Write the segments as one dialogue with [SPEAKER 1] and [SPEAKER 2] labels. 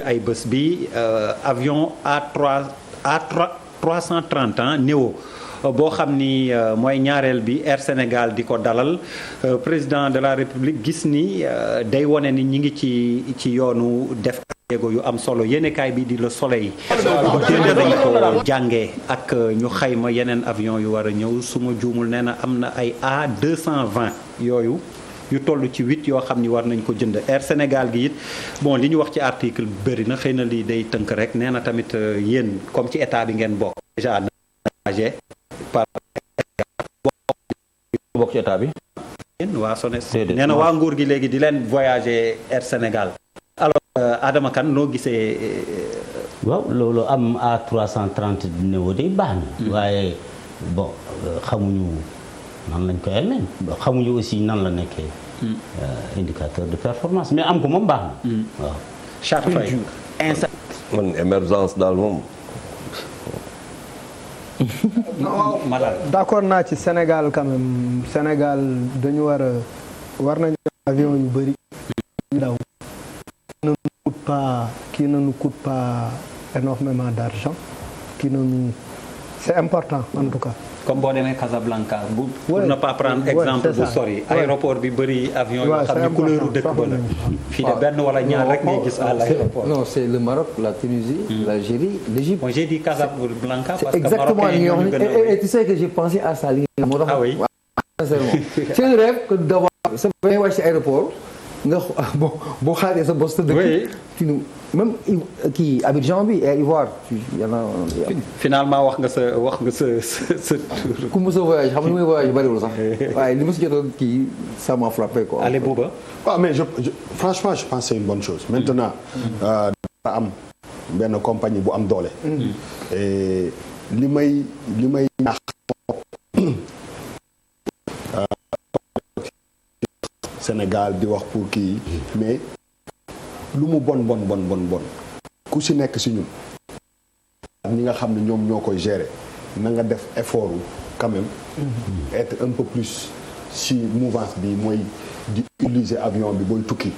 [SPEAKER 1] ay bés bi avion A330 ans Neo boo xam ni mooy ñaareel bi Air Sénégal di ko dalal président de la République gis ni day wone ni ñi ngi ci yoonu def jéego yu am solo yéenekaay bi di Le Soleil démb dañ ko jàngee ak ñu xayma yeneen avion yu war a ñëw su ma juumul nee na am na ay A220 yooyu yu toll ci 8 yoo xam ni war nañ ko jënd Air Sénégal gi it bon li ñu wax ci article bëri na xëy na lii day tënk rek nee na tamit yéen comme ci état bi ngeen bokk déjà nagé par
[SPEAKER 2] bokk ci état bi
[SPEAKER 1] waa SONES nee na waa nguur gi léegi di leen voyager Air Sénégal alors Adama Kane noo gisee
[SPEAKER 3] waaw loolu am A330 Neo day baax na waaye bon xamuñu nan lañ koy amee xamuñu aussi nan la nekkee indicateur de performance mais am ko moom baax na waaw
[SPEAKER 1] Charles Faye
[SPEAKER 4] man émergence daal moom
[SPEAKER 5] d'accord naa ci Sénégal quand même Sénégal dañu war nañu avion yu bëri daw qui ne nous coûte pas énormément d'argent c'est important en tout cas.
[SPEAKER 1] comme boo demee Casablanca pour ne pas prendre exemple bu sori aéroport bi bëri avion yoo xam ne couleur dëkk ba la fii de benn wala ñaar rek ngay gis à l'aéroport.
[SPEAKER 6] Non, c'est le Maroc, la Tunisie, l'Algérie, l'Égypte.
[SPEAKER 1] Bon, j'ai dit Casablanca parce que
[SPEAKER 6] exactement li nga wax ni et tu sais que j'ai pensé à ça li nga moo tax.
[SPEAKER 1] Ah oui.
[SPEAKER 6] Sincèrement c'est un rêve que d'avoir sa bay wàcc ci aéroport nga boo xaaree sa boss dëkk tu nous même kii Abidjan bi et Ivoire
[SPEAKER 1] finalement wax nga sa
[SPEAKER 6] ku mos a voyage xam nga li muy voyage bariwul sax waaye li ma si jotoon kii ça m'a frappé quoi.
[SPEAKER 1] allez Bouba.
[SPEAKER 7] waaw mais franchement je pense que c'est une bonne chose maintenant dafa am benn compagnie bu am doole et li may ñaax Sénégal di wax pour kii mais lu mu bon ku si nekk si ñun ñi nga xam ne ñoom ñoo koy gérer na nga def effort quand même être un peu plus si mouvance bi mooy di utiliser avion bi booy tukki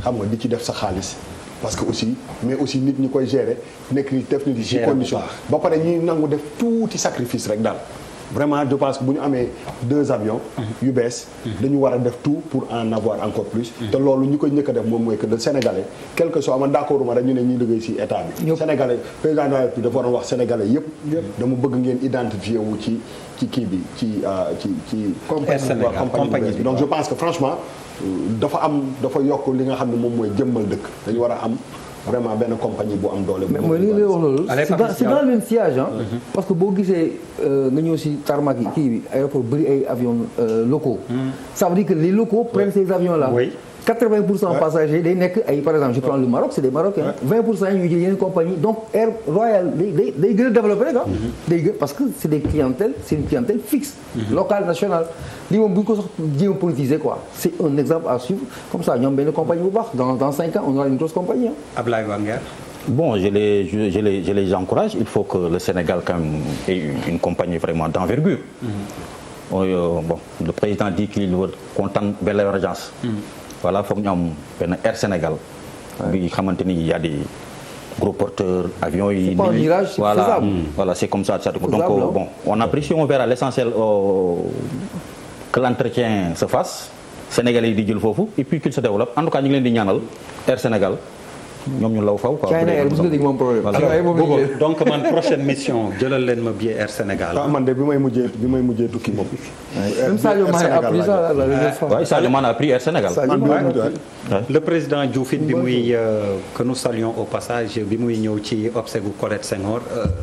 [SPEAKER 7] xam nga di ci def sa xaalis parce que aussi mais aussi nit ñi koy gérer nekk ni def ni ci condition ba pare ñuy nangu def tuuti sacrifice rek daal vraiment je pense que bu ñu amee 2 avions yu bees dañu war a def tout pour en avoir encore plus te loolu ñu koy njëkk a def moom mooy que le sénégalais quel que soit man d'accord ma rek ñu ne ñuy liggéey ci état bi sénégalais président de la République dafa waroon wax sénégalais yëpp dama bëgg ngeen identifier wu ci kii bi ci compagnie bi donc je pense que franchement dafa yokk li nga xam ne moom mooy jëmmal dëkk dañu war a am vraiment benn compagnie bu am doole.
[SPEAKER 6] mais mooy li nga wax loolu. c'est dans le même sillage ah. parce que boo gisee nga ñëw si tarmac yi kii bi aéroport bëri ay avions locaux. ça veut dire que les locaux prennent ces avions là. 80% passagers day nekk ay par exemple je prends le Maroc c'est des Marocains. 20% yi ñuy jël yeneen compagnie donc Air Royal day gën a développé rek ah. day gën parce que c'est des clientèles c'est une clientèle fixe. locale nationale. lii moom bu ñu ko sax jéem a politiser quoi c'est un exemple à suivre comme ça ñoom benn compagnie bu baax dans 5 ans on aura une grosse compagnie ah.
[SPEAKER 1] Ablaye Wanguer.
[SPEAKER 2] Bon, je les encourage. Il faut que le Sénégal quand même ait une compagnie vraiment d'envergure. Bon, le président dit qu'il veut content belle émergence. Voilà, foog ñu am benn Air Sénégal. bi xamante ni il y a des gros porteurs avions yi.
[SPEAKER 6] C'est pas un mirage, c'est faisable.
[SPEAKER 2] Voilà, c'est comme ça. Donc bon, on apprécie, on verra l'essentiel que l'entretien se fasse. Sénégalais yi di jël foofu et puis qu'il se développe. En tout cas, ñu ngi leen di ñaanal Air Sénégal. ñoom ñu law faw quoi.
[SPEAKER 1] donc man prochaine mission jëlal leen ma billet Air Sénégal.
[SPEAKER 7] man de bi may mujjee tukki moom.
[SPEAKER 6] même Sadio Mané a pris ça la dernière fois.
[SPEAKER 2] waaw Sadio Mané a pris Air Sénégal.
[SPEAKER 1] le président Diouf it bi muy que nous saluons au passage bi muy ñëw ci obsèque gu Colette Senghor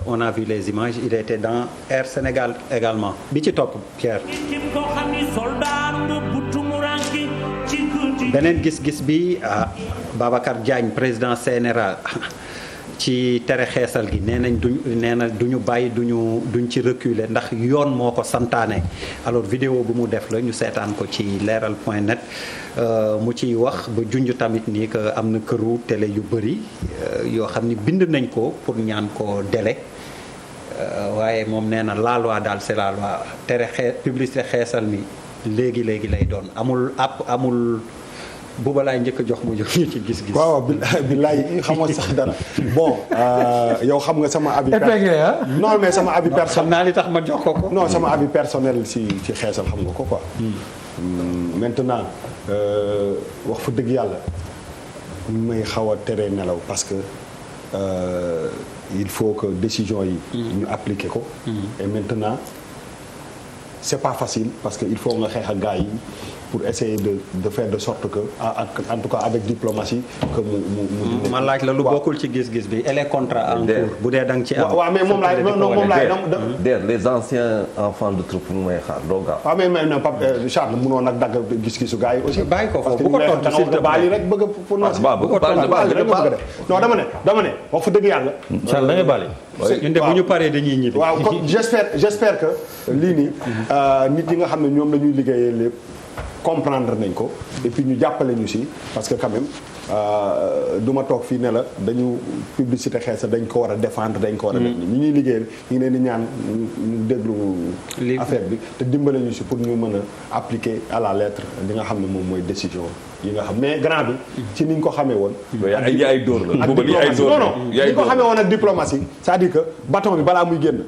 [SPEAKER 1] on a vu les images il était dans Air Sénégal également bi ci topp Pierre. beneen gis-gis bi Babacar Diagne président CNRA ci tere xeesal gi nee na duñu bàyyi duñ ci reculer ndax yoon moo ko santaane alors vidéo bu mu def la ñu seetaan ko ci leeral.net mu ciy wax ba junj tamit nii que am na këru télé yu bëri yoo xam ni bind nañ ko pour ñaan ko délai waaye moom nee na la loi daal c'est la loi tere publicité xeesal mi léegi lay doon amul Bouba laay njëkk a jox mu jox ñu ci gis-gis.
[SPEAKER 7] waaw billaay xamoo sax dara bon yow xam nga sama avis. non mais sama avis personnel.
[SPEAKER 1] xam naa li tax ma jox ko ko.
[SPEAKER 7] non sama avis personnel ci xeesal xam nga ko quoi. maintenant wax fa dëgg yàlla may xaw a tere nelaw parce que il faut que décision yi. ñu appliquer ko. et maintenant c'est pas facile parce que il faut nga xeex ak gars yi. pour essayer de faire de sorte que en tout cas avec diplomatie que mu
[SPEAKER 1] ma laaj la lu bokkul ci gis-gis bi et les contrats en cours bu dee da nga ci am.
[SPEAKER 7] waaw mais moom laay
[SPEAKER 4] les anciens enfants de troupe mu may xaar doo gaaw.
[SPEAKER 7] waaw mais non Pape Charles mënoo nag dagg gis-gisu gars yi aussi.
[SPEAKER 1] bàyyi ko foofu bu ko tontu s'il te plaît
[SPEAKER 7] baali rek bëgg pour non
[SPEAKER 1] bu ko tontu
[SPEAKER 7] non dama ne wax fa dëgg yàlla.
[SPEAKER 2] Charles da ngay baali.
[SPEAKER 1] ñun de bu ñu paree dañuy ñibbi.
[SPEAKER 7] waaw kon j'espère que lii nii nit yi nga xam ne ñoom la ñuy liggéeyee lépp comprendre nañ ko et puis ñu jàppale ñu si parce que quand même du ma toog fii ne la dañu publicité xeesa dañ ko war a défendre dañ ko war a def ñi ñuy liggéeyal ñu ngi leen di ñaan ñu déglu affaire bi te dimbale ñu si pour ñu mën a appliquer à la lettre li nga xam ne moom mooy décision yi nga xam mais grand bi ci ni ñu ko xamee woon
[SPEAKER 4] ay dóor la
[SPEAKER 7] non ni ñu ko xamee woon ak diplomatie c'est-à-dire que bâton bi balaa muy génn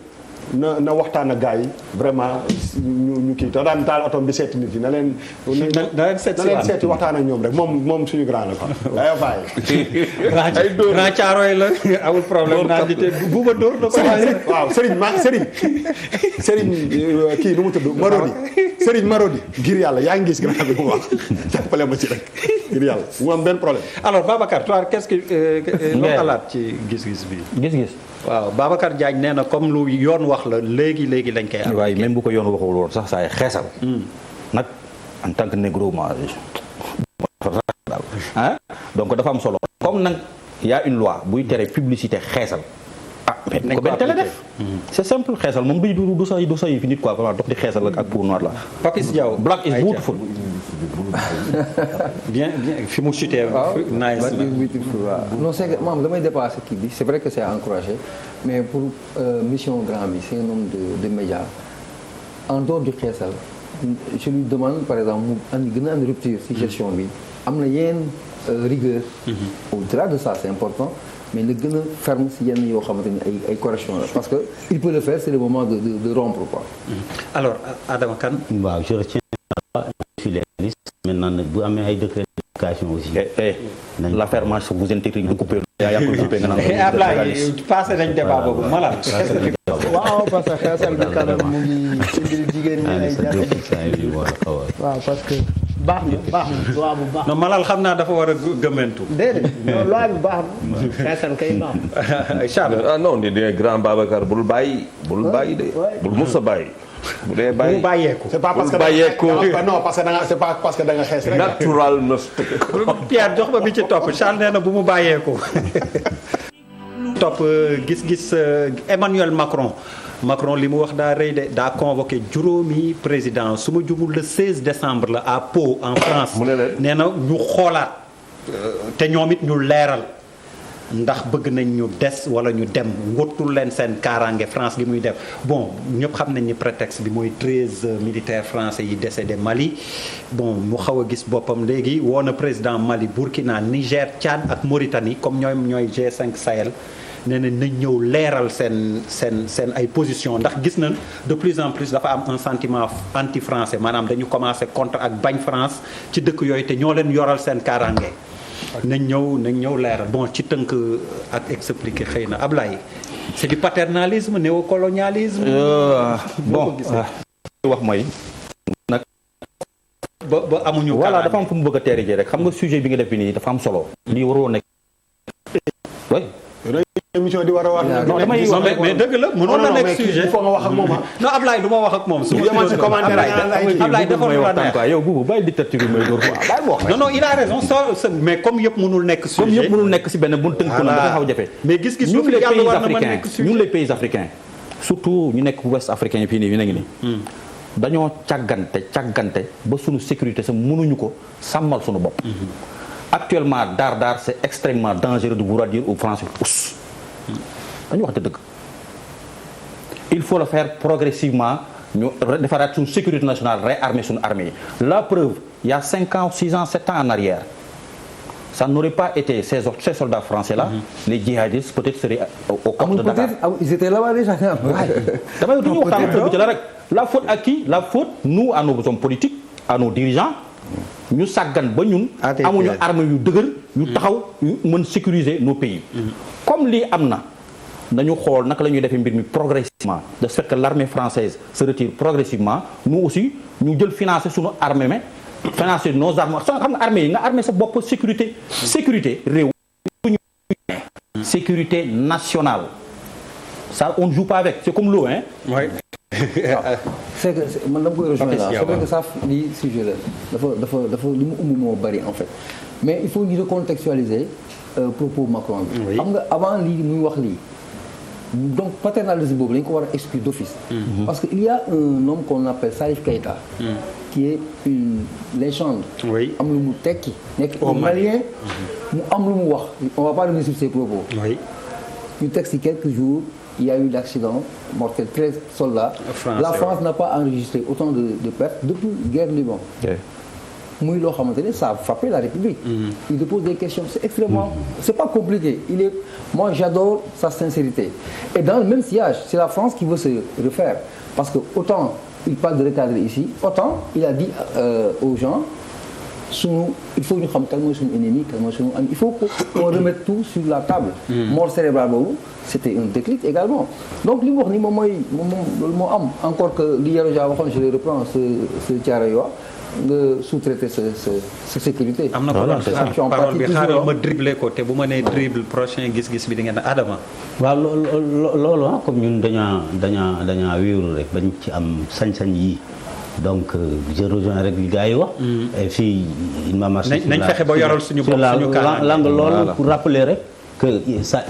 [SPEAKER 7] na waxtaan ak gars yi vraiment ñu kii te daan taal oto bi seeti nit yi na leen seeti waxtaan ak ñoom rek moom suñu grand la quoi. day bàyyi.
[SPEAKER 1] ay dóor grand caaroy la amul problème naa di te bu ma dóor na ko.
[SPEAKER 7] waaw Serigne kii nu mu tudd Serigne Marodi ngir yàlla yaa ngi gis grand bi mu wax jàppale ma ci rek ngir yàlla mu am benn problème.
[SPEAKER 1] alors Babacar toi qu'est-ce que loo xalaat ci gis-gis bi.
[SPEAKER 2] gis-gis.
[SPEAKER 1] waaw Babacar Diagne nee na comme lu yoon wax la léegi lañ koy am.
[SPEAKER 2] waaye même bu ko yoon waxul woon sax saa xeesal. nag en tant que négro ma ah donc dafa am solo. comme nag y a une loi buy tere publicité xeesal. mais ko benn télé def. c'est simple xeesal moom du sa yi fi nit quoi vraiment dox di xeesal ak pour noir la.
[SPEAKER 1] Papis Diaw
[SPEAKER 2] black is beautiful.
[SPEAKER 1] bien fi mu chuté. nice
[SPEAKER 6] non c'est que maam damay dépasser kii bi c'est vrai que c'est encouragé mais pour mission grand bi c'est un homme de médias en dehors du xeesal je lui demande par exemple mu gën a am rupture ci gestion bi am na yenn rigueur. au-delà de ça c'est important. mais na gën a ferme si yenn yoo xamante ni ay correction la parce que il peut le faire c'est le moment de rompre quoi.
[SPEAKER 1] alors Adama Kane.
[SPEAKER 3] waaw je retiens sur les listes maintenant nag bu amee ay décret d'éducation aussi.
[SPEAKER 2] l'affaire marche vous intégrer nga coupé. yaa ko coupé nga naan
[SPEAKER 1] Ablaye passé nañ débat boobu malal.
[SPEAKER 5] waaw parce que xeesal bi quand même mu ngi indil jigéen ñi ay jafe-jafe. waaw parce que. baax na loi bu baax.
[SPEAKER 1] non Malal xam naa dafa war a gëmmentu.
[SPEAKER 5] déedéet non loi bi baax na. xeesal kay baax na.
[SPEAKER 1] Charles.
[SPEAKER 4] ah non di grand Babacar bul bàyyi de. bul mus a bàyyi. bu dee bàyyi
[SPEAKER 1] bàyyeeku.
[SPEAKER 7] c'est pas parce que non parce que da nga c'est pas parce que da nga xees rek.
[SPEAKER 4] natural na.
[SPEAKER 1] Pierre jox ma bi ci topp Charles nee na bu mu bàyyeeku. topp gis-gis Emmanuel Macron li mu wax daa rëy de daa convoqué juróomi président su ma jumul le 16 décembre la à Pau en France. nee na ñu xoolaat te ñoom it ñu leeral ndax bëgg nañ ñu des wala ñu dem ngotul leen seen kaaraange France li muy def bon ñëpp xam nañ ni prétexte bi mooy 13 militaires français yi décédé Mali bon mu xaw a gis boppam léegi woo na président Mali Burkina Niger Tchad ak Mauritanie comme ñooy G5 Sahel. nee na nañ ñëw leeral seen ay position ndax gis nañ de plus en plus dafa am un sentiment anti-français maanaam dañu commencé contre ak bañ France ci dëkk yooyu te ñoo leen yoral seen kaaraange. nañ ñëw leeral bon ci tënk ak expliquer xëy na Ablaye c'est du paternalisme néocolonialisme.
[SPEAKER 2] bon wax mooy. nag.
[SPEAKER 1] ba amuñu.
[SPEAKER 2] voilà dafa am fu mu bëgg a teeri rek xam nga sujet bi nga def bi nii dafa am solo. lii waroo nekk. oui.
[SPEAKER 7] émission di war a wax.
[SPEAKER 2] non damay wax
[SPEAKER 1] mais dëgg la mënoon na nekk sujet.
[SPEAKER 7] il faut nga wax ak moom
[SPEAKER 1] non Ablaye du ma wax ak moom. su ma
[SPEAKER 7] ci commentaire
[SPEAKER 1] Ablaye dafa lu la neex.
[SPEAKER 2] yow buubu bàyyi dictature yi may door quoi bàyyi wax.
[SPEAKER 1] non il a raison mais comme yëpp mënul nekk sujet.
[SPEAKER 2] comme yëpp mënul nekk si benn bu tënk ko nag dafa xaw jafe.
[SPEAKER 1] mais gis-gis bu fi yàlla war na mën nekk sujet
[SPEAKER 2] ñun les pays africains surtout ñu nekk ouest africain yi fii nii ñu ngi nii. dañoo càggante ba suñu sécurité sa mënuñu ko sàmmal suñu bopp. actuellement daar c'est extrêmement dangereux de vouloir dire aux Français us dañu wax dëgg il faut le faire progressivement ñu defaraat suñu sécurité nationale réarmer suñu armée yi la preuve il y a 5 ans 6 ans 7 ans en arrière ça n'aurait pas été ces soldats français là. Les djihadistes peut-être seraient au camp de Dakar.
[SPEAKER 6] Ils étaient là-bas déjà.
[SPEAKER 2] damay du ñu waxtaan ak ci la rek. La faute à qui? La faute nous à nos hommes politiques, à nos dirigeants. ñu sàggan ba ñun. amuñu arme yu dëgër. yu taxaw yu mën sécuriser nos pays. comme lii am na. nañu xool naka la ñuy defee mbir mi progressivement de ce fait que l'armée française se retire progressivement nous aussi ñu jël financer suñu armée mais financer nos armes xam nga armée yi nga armée sa bopp sécurité réew sécurité nationale ça on ne joue pas avec c'est comme l'eau hein.
[SPEAKER 1] Oui.
[SPEAKER 6] c'est que man dama koy rejoindre là c'est vrai que ça lii sujet la dafa li mu ëmb moo bari en fait mais il faut ñu recontextualiser propos Macron bi. xam nga avant lii muy wax lii. donc paternalisme boobu dañu ko war a exclure d'office. Parce que il y a un homme qu'on appelle Salif Keïta. qui est une légende. am lu mu tekki. nekk un Malien. mu am lu mu wax on va pas revenir sur ses propos. ñu teg ci quelques jours il y a eu l'accident mortel 13 soldats. La France n'a pas enregistré autant de pertes depuis guerre Liban. muy loo xamante ne ça a frappé la République. Il te pose des questions c'est extrêmement c'est pas compliqué moi j'adore sa sincérité et dans le même sillage c'est la France qui veut se refaire parce que autant il parle de recadrer ici autant il a dit aux gens il faut ñu xam kan mooy suñu ennemi kan mooy suñu ami il faut qu'on remette tout sur la table. mort cérébrale boobu c'était un déclic également donc li mu wax ni moom moo am encore que li Yoro Dia waxoon je le reprends ce Thiaroye wa nga sous-traiter sa sécurité.
[SPEAKER 1] am na ko parole bi xaaral ma dribble ko te bu ma nee dribble prochain gis-gis bi di ngeen Adama.
[SPEAKER 3] waaw loolu comme ñun dañaa wéeru rek bañ ci am sañ-sañ yi donc je rejoins rek li gars yi wax. et puis il m'a marché
[SPEAKER 1] nañ fexe ba yoral suñu bopp suñu
[SPEAKER 3] langue loolu pour rappeler rek que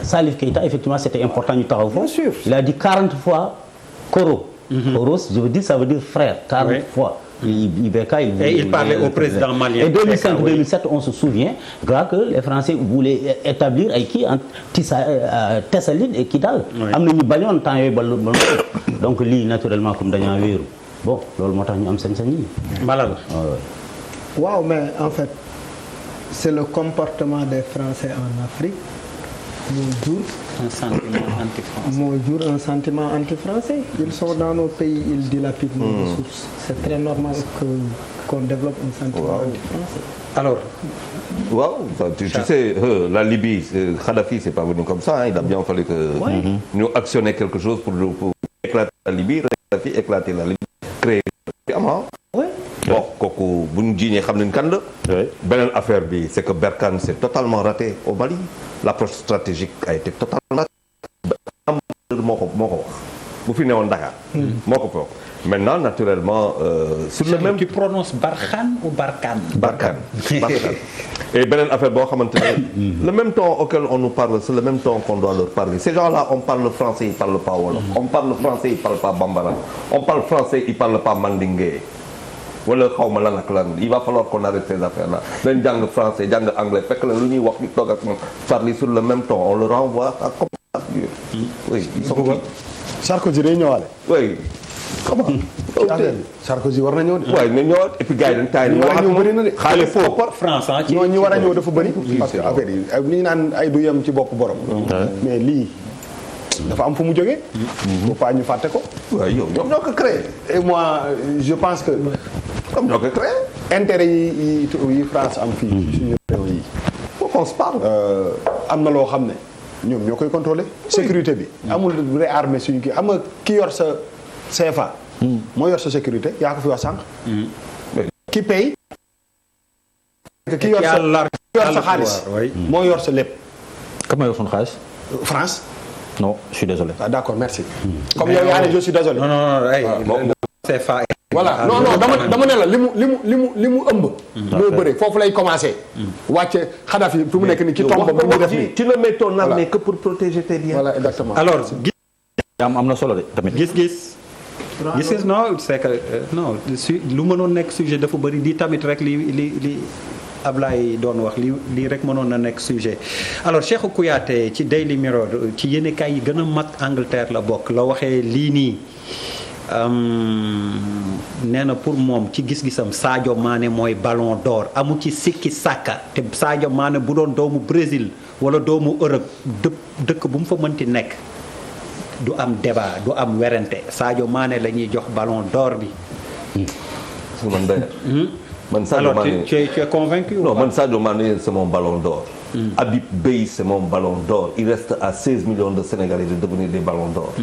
[SPEAKER 3] Salif Keïta effectivement c'était important ñu taxaw foofu. Il a dit 40 fois Koro. Koro je veux dire ça veut dire frère 40 fois.
[SPEAKER 1] Il parlait au président malien.
[SPEAKER 3] Et 2005-2007, on se souvient que les Français voulaient établir ay kii en Tessaline et Kidal. am na ñu bañoon temps yooyu donc lii naturellement comme dañoo wéeru bon loolu moo tax ñu am sañ-sañ yi.
[SPEAKER 1] Malal.
[SPEAKER 5] waaw mais en fait c'est le comportement des Français en Afrique moo jur un sentiment anti-français. Ils sont dans nos pays, ils dilapident nos ressources. C'est très normal qu'on développe un sentiment anti-français.
[SPEAKER 1] Alors
[SPEAKER 4] tu sais la Libye Kadhafi c'est pas venu comme ça il a bien fallu que ñu actionner quelque chose pour éclater la Libye Kadhafi éclater la Libye créer bon kooku bu ñu jiiñee xam nañ kan la. beneen affaire bi c'est que Berkane c'est totalement raté au Mali l'approche stratégique a été totalement ratée. moo ko wax bu fi newoon Dakar. moo ko foog maintenant naturellement. sur le même
[SPEAKER 1] tu prononces Barkhane ou Barkane.
[SPEAKER 4] Barkhane. Et beneen affaire boo xamante ne le même temps auquel on nous parle c'est le même temps qu'on doit leur parler ces gens-là on parle français ils parlent pas wolof. On parle français ils parlent pas bambara. On parle français ils parlent pas mandingué. wala xaw ma lan ak lan il va falloir qu'on arrête ces affaires là dañ jàng français jàng anglais fekk la lu ñuy wax ñu toog ak moom parler sur le même ton on le renvoie à comme oui
[SPEAKER 7] Sarkozy day ñëwaale.
[SPEAKER 4] oui comment
[SPEAKER 7] Sarkozy war na ñëw de.
[SPEAKER 4] waaye na ñëwaat et puis gars yi dañ taay
[SPEAKER 7] ñu war a ñëw bëri na de.
[SPEAKER 4] xaalis foofu
[SPEAKER 1] France
[SPEAKER 7] ñi war a ñëw dafa bëri parce que affaire yi li ñu naan ay du yem ci bopp borom. mais lii dafa am fu mu jógee. faut pas ñu fàtte ko.
[SPEAKER 4] waaw yow ñoom ñoo ko créé.
[SPEAKER 7] et moi je pense que.
[SPEAKER 4] comme ñoo ko créé.
[SPEAKER 7] intérêt yi France am fii. suñu réew yi.
[SPEAKER 4] faut qu'on se parle.
[SPEAKER 7] am na loo xam ne ñoom ñoo koy contrôler sécurité bi. amul vraie armée suñu kii xam nga ki yor sa CFA. moo yor sa sécurité yaa ko fi wax sànq. ki paye. ki yor sa xaalis. moo yor sa lépp.
[SPEAKER 2] Comment yor son xaalis.
[SPEAKER 7] France.
[SPEAKER 2] Non, je suis désolé.
[SPEAKER 7] Ah, d'accord, merci. Comme yow yaa ne je suis désolé.
[SPEAKER 1] non CFA.
[SPEAKER 7] Voilà non dama ne la li mu ëmb. moo bëre foofu lay commencer. wàcce Kadhafi fi mu nekk nii ci tombe bu mu def nii.
[SPEAKER 4] tu ne mets ton armée que pour protéger tes biens.
[SPEAKER 7] Voilà exactement.
[SPEAKER 1] Alors
[SPEAKER 2] am na solo de tamit.
[SPEAKER 1] gis-gis non c'est que non lu mënoon nekk sujet dafa bëri di tamit rek li Ablaye doon wax lii rek mënoon na nekk sujet alors Cheikhou Kouyaté ci Daily Mirror ci yéenekaay yi gën a mag Angleterre la bokk la waxee lii nii nee na pour moom ci gis-gisam Sadio Mané mooy ballon d'or amu ci sikki sàkka te Sadio Mané bu doon doomu Brésil wala doomu Europe dëkk bu mu fa mënti nekk du am débat du am werante Sadio Mané la ñuy jox ballon d'or bi.
[SPEAKER 4] man Sadio Mané
[SPEAKER 1] alors tu es convaincu?
[SPEAKER 4] Non, man Sadio Mané c'est mon ballon d'or. Habib Beye c'est mon ballon d'or. Il reste à 16 millions de Sénégalais de devenir des ballons d'or.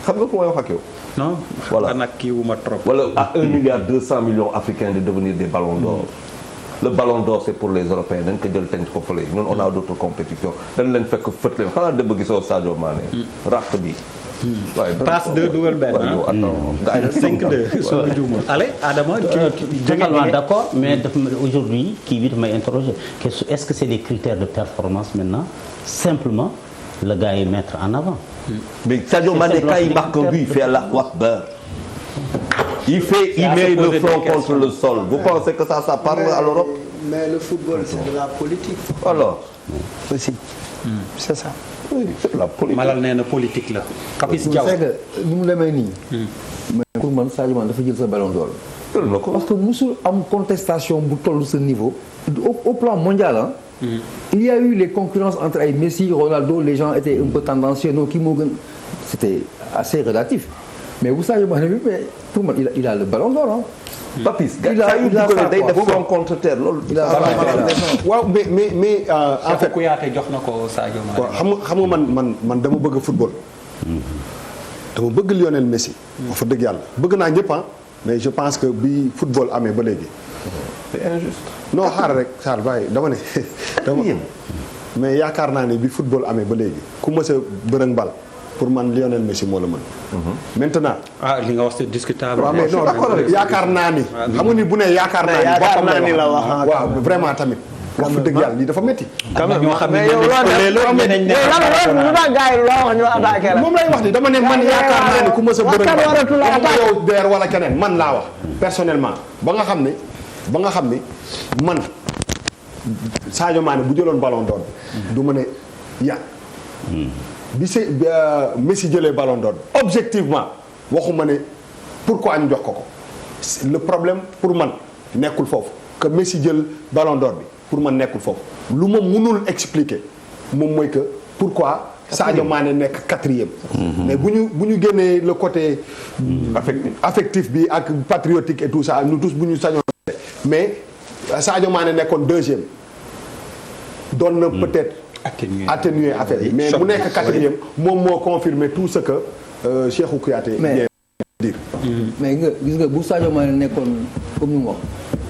[SPEAKER 4] xam nga ku may wax ak yow.
[SPEAKER 1] non
[SPEAKER 4] voilà
[SPEAKER 1] nag kii wu ma trop.
[SPEAKER 4] wala à 1 milliard 200 millions africains de devenir des ballons d'or. Le ballon d'or c'est pour les Européens dañ ko jël tenc ko fële ñun on a d'autres compétitions dañ leen fekk fët leen xanaa dëbb gisoo Sadio Mané. raq bi.
[SPEAKER 1] passe 2 dugal benn ah 5-2 soo ma juumul. allez Adama.
[SPEAKER 3] Totalement d'accord mais aujourd'hui kii bi damay interroger est-ce que c'est des critères de performance maintenant simplement le gars yi mettre en avant.
[SPEAKER 4] Mais Sadio Mané quand il marque un but il fait Allahu Akbar. Il met le front contre le sol. Vous pensez que ça parle à l'Europe?
[SPEAKER 5] Mais le football c'est de la politique.
[SPEAKER 4] Alors.
[SPEAKER 5] Aussi. C'est ça.
[SPEAKER 4] Oui, c'est de la politique.
[SPEAKER 1] Malal nee na politique la. Papis Diaw
[SPEAKER 6] c'est que ni mu demee nii. mais pour man Sadio Mané dafa jël sa ballon d'or. parce que musul am contestation bu toll ce niveau. au plan mondial ah. il y a eu les concurrences entre ay Messi Ronaldo les gens étaient un peu tendancieux non kii moo gën c'était assez relatif mais bu Sadio Mané bi mais pour man il a le ballon d'or ah.
[SPEAKER 4] Papis gars yi day def front contre terre loolu.
[SPEAKER 7] waaw mais en fait
[SPEAKER 1] Kouyaté jox na ko Sadio Mané.
[SPEAKER 7] waaw xam nga man dama bëgg football. dama bëgg Lionel Messi. wax fa dëgg yàlla bëgg naa ñëpp mais je pense que bi football amee ba léegi.
[SPEAKER 4] c'est injuste.
[SPEAKER 7] non xaar rek xaar bàyyi dama ne. mais yaakaar naa ne bi football amee ba léegi ku mës a bërëng bal pour man Lionel Messi moo la mën. maintenant.
[SPEAKER 1] li nga wax c'est discutable.
[SPEAKER 7] waaw mais non yaakaar naa ni. xam nga ni bu ne yaakaar naa ni.
[SPEAKER 5] yaakaar naa ni la wax
[SPEAKER 7] waaw vraiment tamit. wax fa dëgg yàlla lii dafa métti.
[SPEAKER 1] am na ñoo xam ne
[SPEAKER 7] moom lay wax ni dama ne man yaakaar naa ni ku mës a bërëng bal yow der wala keneen man laa wax personnellement ba nga xam ni man Sadio Mané bu jëloon ballon d'or du ma ne bi Messi jëlee ballon d'or objectivement waxuma ne pourquoi ñu jox ko le problème pour man nekkul foofu que Messi jël ballon d'or bi pour man nekkul foofu lu ma mënul expliquer moom mooy que pourquoi Sadio Mané nekk 4e. mais bu ñu génnee le côté affectif bi ak patriotique et tout ça nous tous bu ñu sañoon mais Sadio Mané nekkoon 2e doon na peut-être atténuer affaire yi mais mu nekk 4e moom moo confirmer tout ce que Cheikhou Kouyaté vient dire.
[SPEAKER 6] mais gis nga bu Sadio Mané nekkoon comme ni mu wax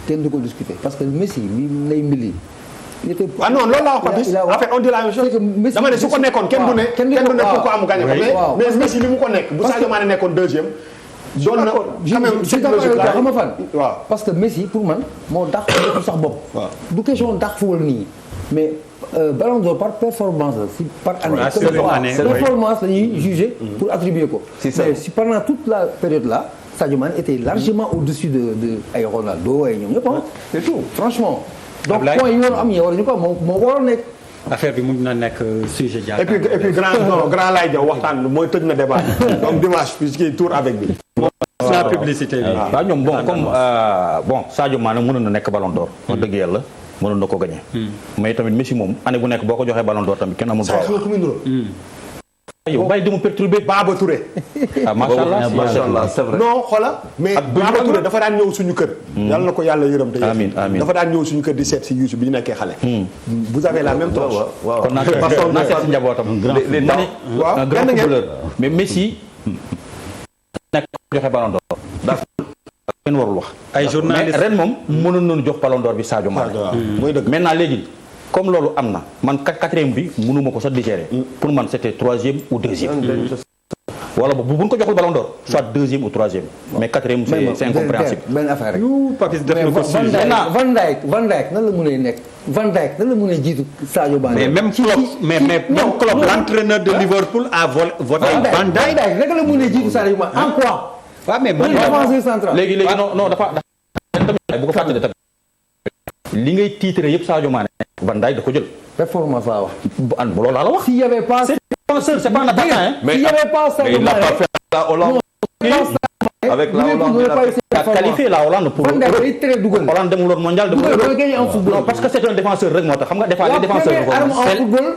[SPEAKER 6] kenn du ko discuter parce que Messi li lay mbili.
[SPEAKER 7] ah non loolu laa wax Papis en fait on dit la même chose dama ne su ko nekkoon kenn du ne pourquoi am gagné ko mais Messi li mu ko nekk bu Sadio Mané nekkoon 2e. doon na quand même psychologique la
[SPEAKER 6] xam nga fan.
[SPEAKER 7] waaw
[SPEAKER 6] parce que Messi pour man moo dàq lépp sax bopp. du question dàq football nii mais ballon d'or par performance la si par année. performance la ñuy juger pour attribuer ko. mais si pendant toute la période là Sadio Mané était largement au-dessus de ay Ronaldo ay ñoom ñëpp c'est tout franchement. donc point yi waroon am ñi waruñu ko moo waroon nekk.
[SPEAKER 1] affaire bi mën na nekk sujet jàkkaarloo.
[SPEAKER 7] et puis grand laay jaw waxtaan mooy tëj na débat donc dimanche puisque tour avec bi.
[SPEAKER 1] la publicité bi.
[SPEAKER 2] waaw ñoom bon comme Sadio Mané mënoon na nekk ballon d'or. wax dëgg yàlla mënoon na ko gagné. mais tamit Messi moom année bu nekk boo ko joxee ballon d'or tamit kenn amul droit. yow bàyyi di mu perturbé
[SPEAKER 7] Baba Touré.
[SPEAKER 2] macha allah
[SPEAKER 4] c'est vrai.
[SPEAKER 7] non xoola mais Baba Touré dafa daan ñëw suñu kër. yàlla na ko yàlla yërëm te
[SPEAKER 2] amiin amiin
[SPEAKER 7] dafa daan ñëw suñu kër di seet si Youssou bi ñu nekkee xale. vous avez la même tronche.
[SPEAKER 4] waaw
[SPEAKER 2] kon naa seet si njabootam.
[SPEAKER 7] waaw
[SPEAKER 2] grand footballeur mais Messi nekk joxe ballon d'or daa kenn warul wax.
[SPEAKER 1] ay journalistes
[SPEAKER 2] mais ren moom mënoon nañu jox ballon d'or bi Sadio Mané.
[SPEAKER 7] mooy dëgg
[SPEAKER 2] maintenant léegi comme loolu am na man 4e bi mënuma ko sax digérer. pour man c'était 3e ou 2e. wala bu buñ ko joxul ballon d'or soit 2e ou 3e. mais 4e c'est incompréhensible.
[SPEAKER 6] benn affaire rek.
[SPEAKER 1] Papis def na ko
[SPEAKER 6] Van Dijk nan la mënee nekk Van Dijk nan la mënee jiitu Sadio Mané.
[SPEAKER 1] mais même Klopp l'entraîneur de Liverpool a voté Van Dijk
[SPEAKER 6] rek la mënee jiitu Sadio Mané en quoi.
[SPEAKER 1] waaw mais man
[SPEAKER 6] défenseur central.
[SPEAKER 2] léegi non dafa bu ko fàttali tamit li ngay titre yëpp Sadio Mané Van Dijk da ko jël.
[SPEAKER 6] performance laa wax.
[SPEAKER 2] loolu laa la wax.
[SPEAKER 6] s'il y avait pas
[SPEAKER 2] c'est pas un attaquant hein.
[SPEAKER 6] s'il y avait pas Sadio Mané
[SPEAKER 4] Hollande avec la Hollande
[SPEAKER 2] qualifié la Hollande pour
[SPEAKER 6] Van Dijk day tere dugal.
[SPEAKER 2] Hollande demul woon mondial demul
[SPEAKER 6] dugal gagné en football.
[SPEAKER 2] non parce que c'est un défenseur rek moo tax xam nga des fois les défenseurs
[SPEAKER 6] la première arme en football.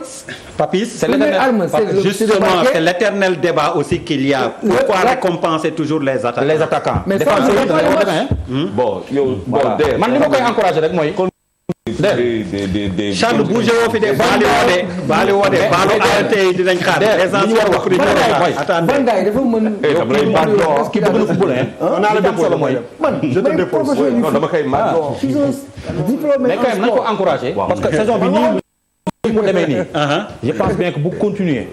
[SPEAKER 1] Papis,
[SPEAKER 6] Première arme, c'est
[SPEAKER 1] justement, c'est l'éternel débat aussi qu'il y a. Pourquoi récompenser toujours les attaquants?
[SPEAKER 6] Mais ça,
[SPEAKER 4] bon yow bon
[SPEAKER 2] man li ma koy encourager rek mooy
[SPEAKER 1] Charles bougé woo fi de baali woo de baalu arrêté yi dinañ xaar. les anciens
[SPEAKER 6] Van Dijk dafa mën.
[SPEAKER 2] kii bëgg na football on a le déposé mooy
[SPEAKER 7] je te dépose
[SPEAKER 4] non dama koy mag
[SPEAKER 2] mais quand même nañ ko encourager parce que saison bi nii mu demee nii je pense bien que bu continuer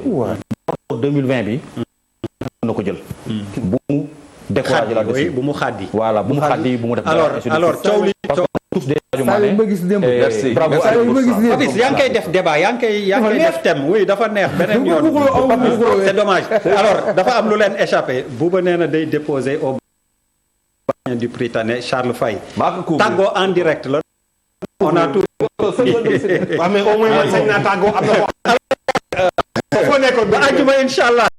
[SPEAKER 2] 2020 bi na ko jël bu mu décourager la dessus
[SPEAKER 1] bu mu xaddi
[SPEAKER 2] voilà bu mu xaddi bu mu def
[SPEAKER 1] alors coow li
[SPEAKER 2] tous des
[SPEAKER 4] merci
[SPEAKER 2] bravo
[SPEAKER 1] Papis yaa ngi koy def débat yaa ngi koy def thème oui dafa neex beneen yoon c'est dommage alors dafa am lu leen échappé Bouba nee na day déposer au du Prytanée Charles Faye tàggoo en direct la on a tout
[SPEAKER 7] mais au moins man sañ naa tàggoo am na foo nekkoon ba
[SPEAKER 1] àjjuma inchallah